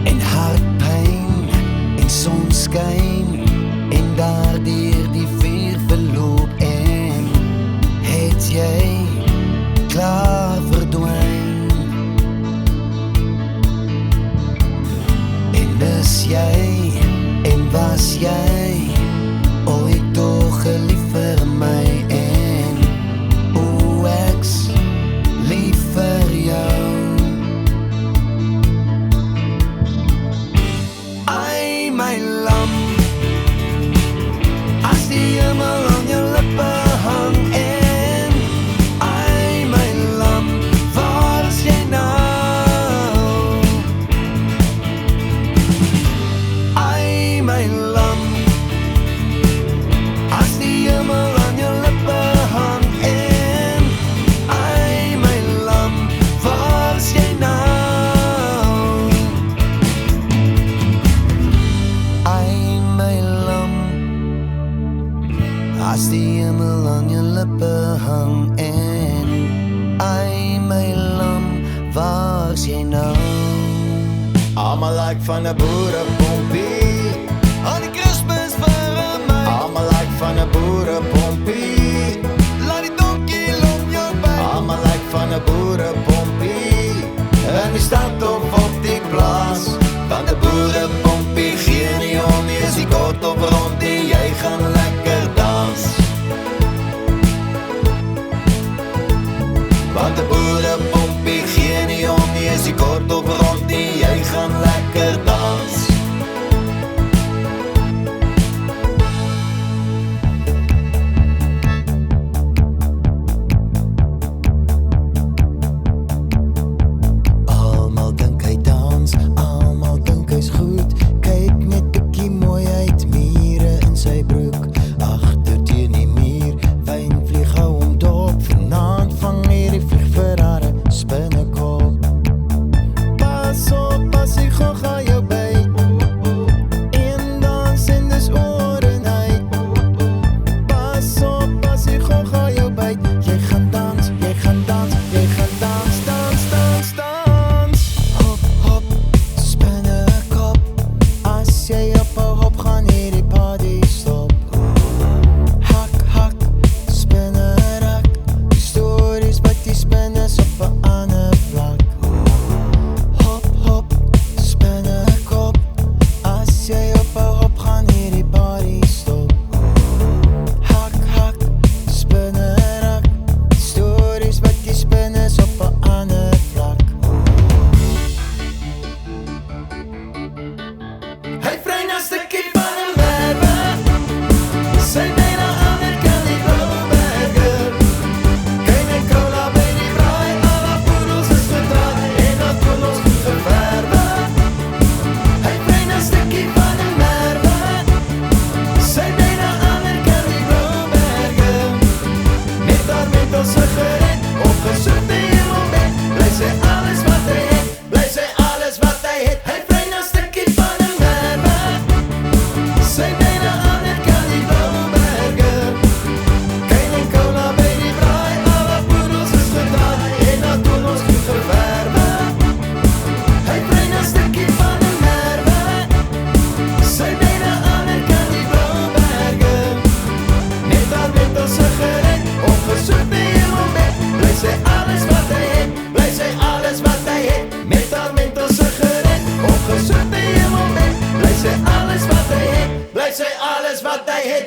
En hartpyn en sonskyn en daardeur die vuur verloop en het jy klaar verdwyn. En is jy en was jy ooit toch lief vir my en o ek's lief vir jou. Ai my lam, as die hemel aan jou lippe hang en ai my lam, waar is jy nou? Ai my lam, as die hemel aan jou lippe hang en ai my lam, waar is jy nou? Ai my lam, as die hemel aan jou lippe hang en ai my lam, waar is jy nou? Almal like van 'n boerepompie, Al die Christmas vir my, almal like van 'n boerepompie, laat die donkie loop jou by. almal like van 'n boerepompie, in die stad of op die plaas. Van 'n boerepompie gee nie om nie, as die kot op rond die, jy gaan lekker dans. Want 'n boerepompie gee nie om nie, as die kot op rond die, jy gaan lekker dans. Almal dink hy dans, almal dink hy's goed. Kyk net bietjie mooi uit, mure in sy broek. Agter teen die muur, wyn vlieg hou om dop. Vanaand vang hierdie vlieg vir haar 'n spinnekop. Pas op, as hy gou gaan jou byt. En dans en dis oor en uit. Pas op, as hy gou gaan jou byt. Jy gaan dans, jy gaan dans, jy gaan dans, dans, dans, dans. Hop, hop, spinnekop. As jy op 'n hop gaan hierdie party stop. Hak, hak, spinnerak. Die stories wat die spinners op 'n ander vlak. Hop, hop, spinnekop. As jy op 'n hop gaan hierdie party stop. Hak, hak, spinnerak. Die stories wat die spinners op 'n ander vlak. Hy vry na stukkie van 'n merwe. Sy byna ander kan die Blouberge. Kyk en cola by die braai, alle poedels is gedraai en dat poedels goed geverwe. Hy vry na stukkie van 'n merwe. Sy byna ander kan die Blouberge. Met haar menthol sigaret, opgesoekte hemelbed. Bly sy alles wat hy het, bly sy alles wat hy het. Hy vry na stukkie van 'n merwe. Sy byna ander kan die Blouberge. Kyk en cola by die braai, alle poedels is gedraai en dat poedels goed geverwe. Hy vry na stukkie van 'n merwe. Sy byna ander kan die Blouberge. Met haar menthol sigaret, opgesoekte hemelbed. Bly sy alles wat hy het, bly sy alles wat hy het. Met haar menthol sigaret, opgesoekte hemelbed. Bly sy alles wat hy het, bly sy alles wat hy het.